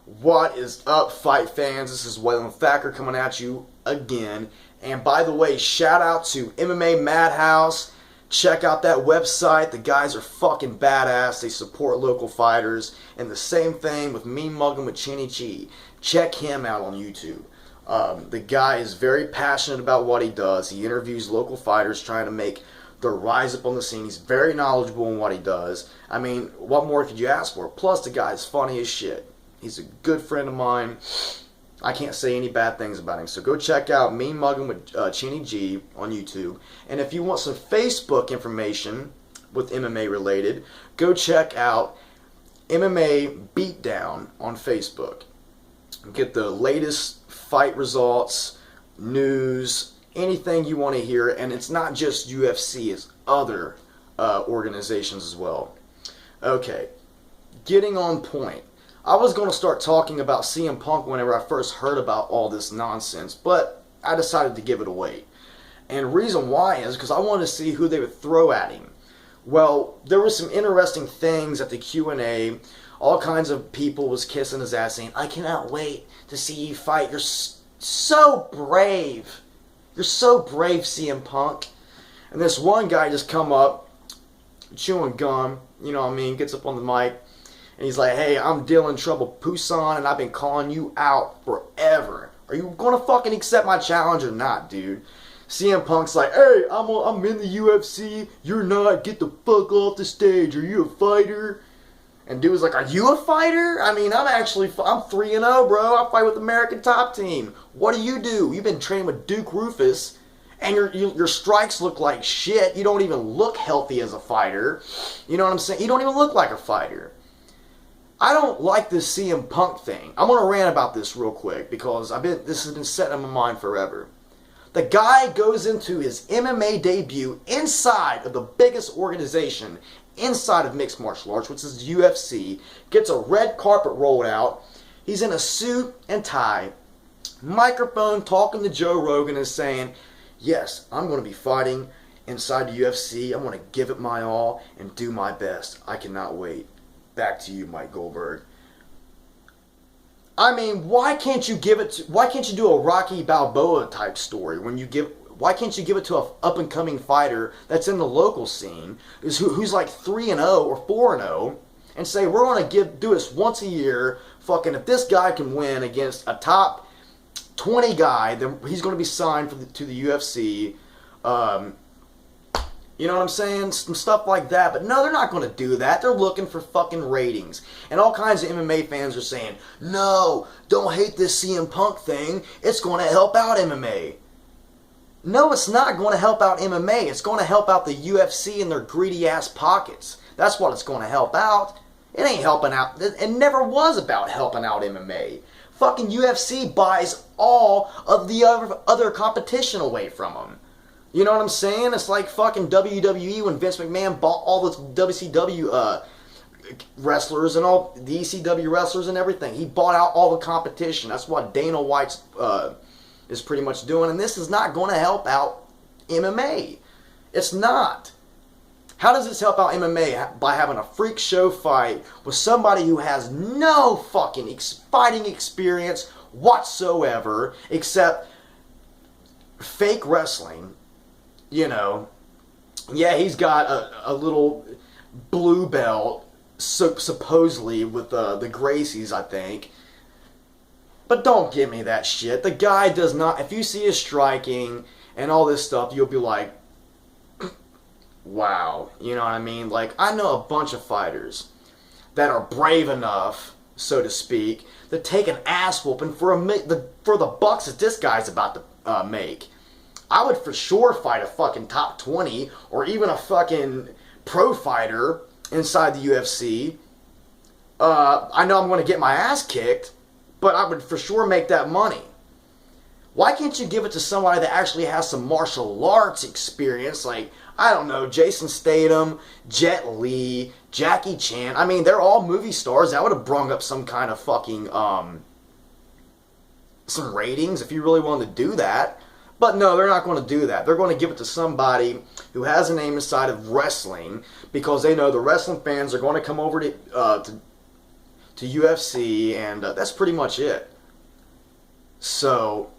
What is up, fight fans? This is Waylon Thacker coming at you again. And by the way, shout out to MMA Madhouse. Check out that website. The guys are fucking badass. They support local fighters. And the same thing with me, Muggin with Chinny G. Check him out on YouTube. The guy is very passionate about what he does. He interviews local fighters trying to make their rise up on the scene. He's very knowledgeable in what he does. I mean, what more could you ask for? Plus, the guy is funny as shit. He's a good friend of mine. I can't say any bad things about him. So go check out Me Muggin with Chinny G on YouTube. And if you want some Facebook information with MMA related, go check out MMA Beat on Facebook. Get the latest fight results, news, anything you want to hear. And it's not just UFC, it's other organizations as well. Okay, getting on point. I was going to start talking about CM Punk whenever I first heard about all this nonsense, but I decided to give it a wait. And the reason why is because I wanted to see who they would throw at him. Well, there were some interesting things at the Q&A. All kinds of people was kissing his ass saying, I cannot wait to see you fight. You're so brave. You're so brave, CM Punk. And this one guy just come up, chewing gum, you know what I mean, gets up on the mic. And he's like, hey, I'm Dillon Pousson, and I've been calling you out forever. Are you going to fucking accept my challenge or not, dude? CM Punk's like, hey, I'm in the UFC. You're not. Get the fuck off the stage. Are you a fighter? And dude was like, are you a fighter? I mean, I'm 3-0, bro. I fight with American Top Team. What do? You've been training with Duke Rufus, and your strikes look like shit. You don't even look healthy as a fighter. You know what I'm saying? You don't even look like a fighter. I don't like this CM Punk thing. I'm going to rant about this real quick because this has been set in my mind forever. The guy goes into his MMA debut inside of the biggest organization inside of mixed martial arts, which is UFC, gets a red carpet rolled out. He's in a suit and tie, microphone talking to Joe Rogan and saying, yes, I'm going to be fighting inside the UFC. I'm going to give it my all and do my best. I cannot wait. Back to you, Mike Goldberg. I mean, why can't you do a Rocky Balboa type story why can't you give it to an up and coming fighter that's in the local scene who's like 3-0 or 4-0 and say we're going to do this once a year. Fucking if this guy can win against a top 20 guy, then he's going to be signed to the UFC. You know what I'm saying? Some stuff like that. But no, they're not going to do that. They're looking for fucking ratings. And all kinds of MMA fans are saying, no, don't hate this CM Punk thing. It's going to help out MMA. No, it's not going to help out MMA. It's going to help out the UFC and their greedy ass pockets. That's what it's going to help out. It ain't helping out. It never was about helping out MMA. Fucking UFC buys all of the other competition away from them. You know what I'm saying? It's like fucking WWE when Vince McMahon bought all the WCW wrestlers and all the ECW wrestlers and everything. He bought out all the competition. That's what Dana White is pretty much doing. And this is not going to help out MMA. It's not. How does this help out MMA? By having a freak show fight with somebody who has no fucking fighting experience whatsoever except fake wrestling. You know, yeah, he's got a little blue belt, supposedly, with the Gracies, I think. But don't give me that shit. The guy does not, if you see his striking and all this stuff, you'll be like, wow. You know what I mean? Like, I know a bunch of fighters that are brave enough, so to speak, to take an ass whooping for the bucks that this guy's about to make. I would for sure fight a fucking top 20 or even a fucking pro fighter inside the UFC. I know I'm going to get my ass kicked, but I would for sure make that money. Why can't you give it to somebody that actually has some martial arts experience? Like, I don't know, Jason Statham, Jet Li, Jackie Chan. I mean, they're all movie stars. That would have brung up some kind of fucking, some ratings if you really wanted to do that. But no, they're not going to do that. They're going to give it to somebody who has a name inside of wrestling because they know the wrestling fans are going to come over to to UFC, and that's pretty much it. So,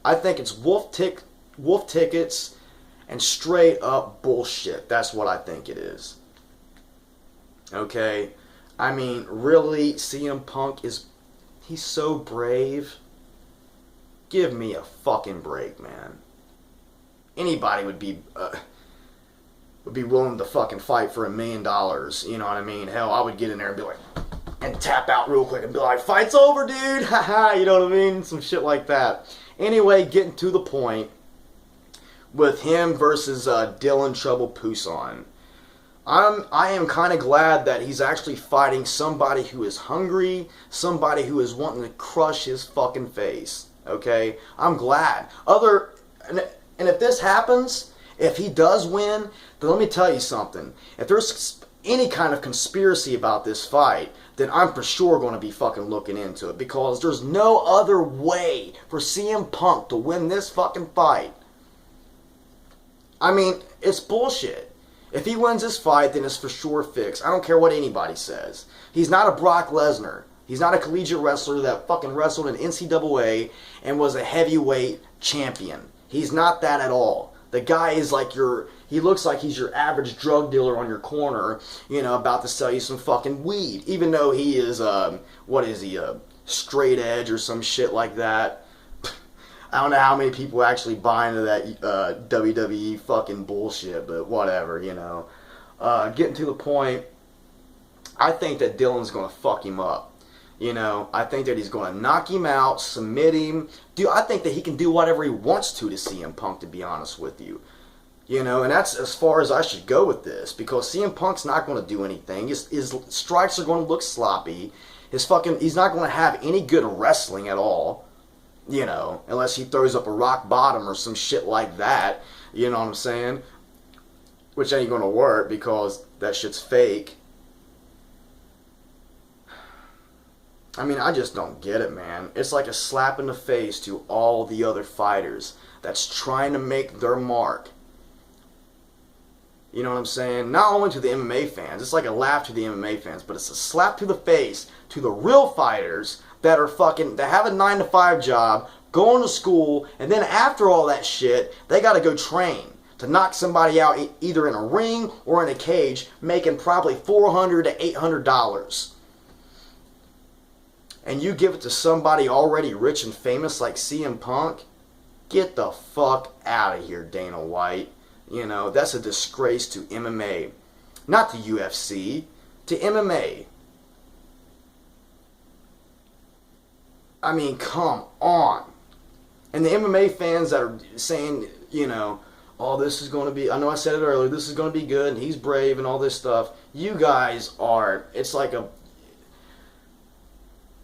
I think it's wolf tickets and straight up bullshit. That's what I think it is. Okay? I mean, really, CM Punk he's so brave. Give me a fucking break, man. Anybody would be willing to fucking fight for $1 million. You know what I mean? Hell, I would get in there and be like, and tap out real quick and be like, fight's over, dude. Haha, you know what I mean? Some shit like that. Anyway, getting to the point with him versus Dillon Pousson. I am kind of glad that he's actually fighting somebody who is hungry, somebody who is wanting to crush his fucking face. Okay? I'm glad. And if this happens, if he does win, then let me tell you something. If there's any kind of conspiracy about this fight, then I'm for sure going to be fucking looking into it, because there's no other way for CM Punk to win this fucking fight. I mean, it's bullshit. If he wins this fight, then it's for sure fixed. I don't care what anybody says. He's not a Brock Lesnar. He's not a collegiate wrestler that fucking wrestled in NCAA and was a heavyweight champion. He's not that at all. The guy is like he looks like he's your average drug dealer on your corner, you know, about to sell you some fucking weed. Even though he is, what is he, straight edge or some shit like that. I don't know how many people actually buy into that WWE fucking bullshit, but whatever, you know. Getting to the point, I think that Dillon's going to fuck him up. You know, I think that he's going to knock him out, submit him. Dude, I think that he can do whatever he wants to CM Punk, to be honest with you. You know, and that's as far as I should go with this, because CM Punk's not going to do anything. His strikes are going to look sloppy. He's not going to have any good wrestling at all. You know, unless he throws up a rock bottom or some shit like that. You know what I'm saying? Which ain't going to work, because that shit's fake. I mean, I just don't get it, man. It's like a slap in the face to all the other fighters that's trying to make their mark. You know what I'm saying? Not only to the MMA fans, it's like a laugh to the MMA fans, but it's a slap to the face to the real fighters that have a 9-to-5 job, going to school, and then after all that shit, they gotta go train to knock somebody out either in a ring or in a cage, making probably $400 to $800. And you give it to somebody already rich and famous like CM Punk? Get the fuck out of here, Dana White. You know, that's a disgrace to MMA. Not to UFC, to MMA. I mean, come on. And the MMA fans that are saying, you know, oh, this is going to be, I know I said it earlier, this is going to be good, and he's brave and all this stuff. You guys are, it's like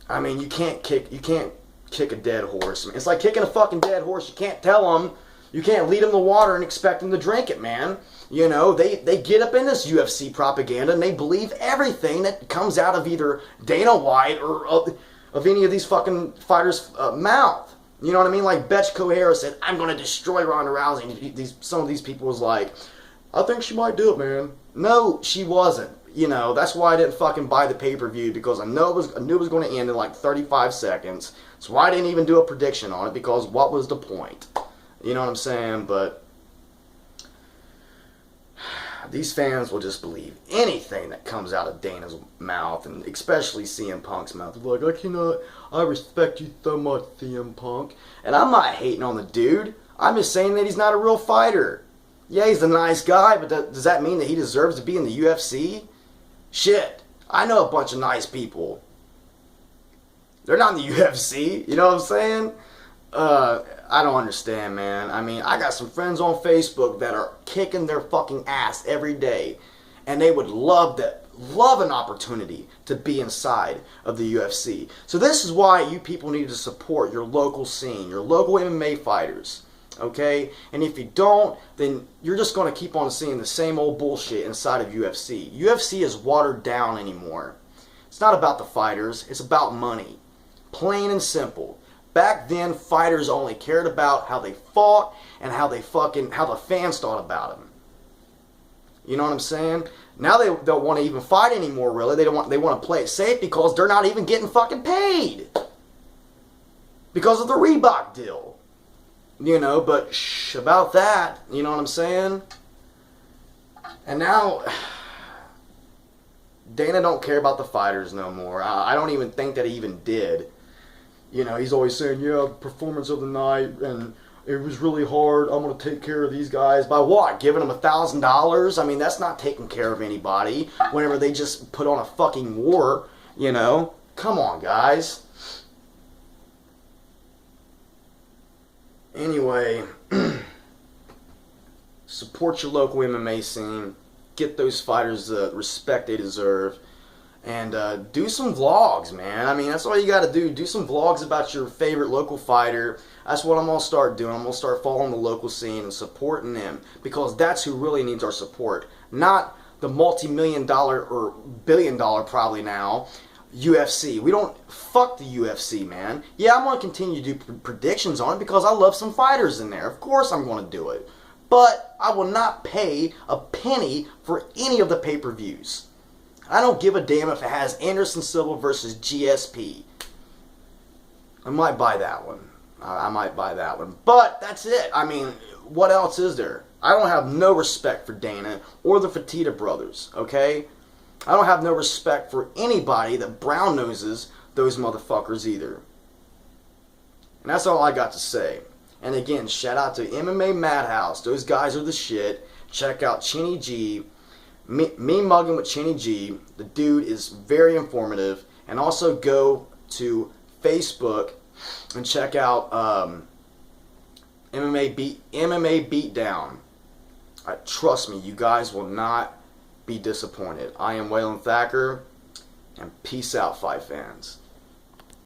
I mean, you can't kick a dead horse. It's like kicking a fucking dead horse. You can't tell them, you can't lead them to water and expect them to drink it, man. You know, they get up in this UFC propaganda and they believe everything that comes out of either Dana White or of any of these fucking fighters' mouth. You know what I mean? Like Betch Cohera said, I'm going to destroy Ronda Rousey. And some of these people was like, I think she might do it, man. No, she wasn't. You know, that's why I didn't fucking buy the pay-per-view, because I knew it was going to end in like 35 seconds. So I didn't even do a prediction on it, because what was the point? You know what I'm saying? But these fans will just believe anything that comes out of Dana's mouth, and especially CM Punk's mouth. They're like, I respect you so much, CM Punk. And I'm not hating on the dude. I'm just saying that he's not a real fighter. Yeah, he's a nice guy, but does that mean that he deserves to be in the UFC? Shit, I know a bunch of nice people. They're not in the UFC, you know what I'm saying? I don't understand, man. I mean, I got some friends on Facebook that are kicking their fucking ass every day, and they would love an opportunity to be inside of the UFC. So this is why you people need to support your local scene, your local MMA fighters. Okay? And if you don't, then you're just going to keep on seeing the same old bullshit inside of UFC. UFC is watered down anymore. It's not about the fighters. It's about money. Plain and simple. Back then, fighters only cared about how they fought and how the fans thought about them. You know what I'm saying? Now they don't want to even fight anymore, really. They want to play it safe because they're not even getting fucking paid. Because of the Reebok deal. You know, but shh about that. You know what I'm saying? And now Dana don't care about the fighters no more. I don't even think that he even did. You know, he's always saying, yeah, performance of the night, and it was really hard. I'm going to take care of these guys. By what? Giving them $1,000? I mean, that's not taking care of anybody whenever they just put on a fucking war, you know? Come on, guys. Anyway, support your local MMA scene. Get those fighters the respect they deserve. And do some vlogs, man. I mean, that's all you got to do. Do some vlogs about your favorite local fighter. That's what I'm going to start doing. I'm going to start following the local scene and supporting them. Because that's who really needs our support. Not the multi-million-dollar or billion-dollar probably now UFC. We don't... Fuck the UFC, man. Yeah, I'm going to continue to do predictions on it because I love some fighters in there. Of course I'm going to do it. But I will not pay a penny for any of the pay-per-views. I don't give a damn if it has Anderson Silva versus GSP. I might buy that one. I might buy that one. But that's it. I mean, what else is there? I don't have no respect for Dana or the Fertitta brothers, okay? I don't have no respect for anybody that brown noses those motherfuckers either. And that's all I got to say. And again, shout out to MMA Madhouse. Those guys are the shit. Check out Chinny G. Me Muggin with Chinny G. The dude is very informative. And also go to Facebook and check out MMA Beatdown. Trust me, you guys will not be disappointed. I am Waylon Thacker, and peace out, fight fans.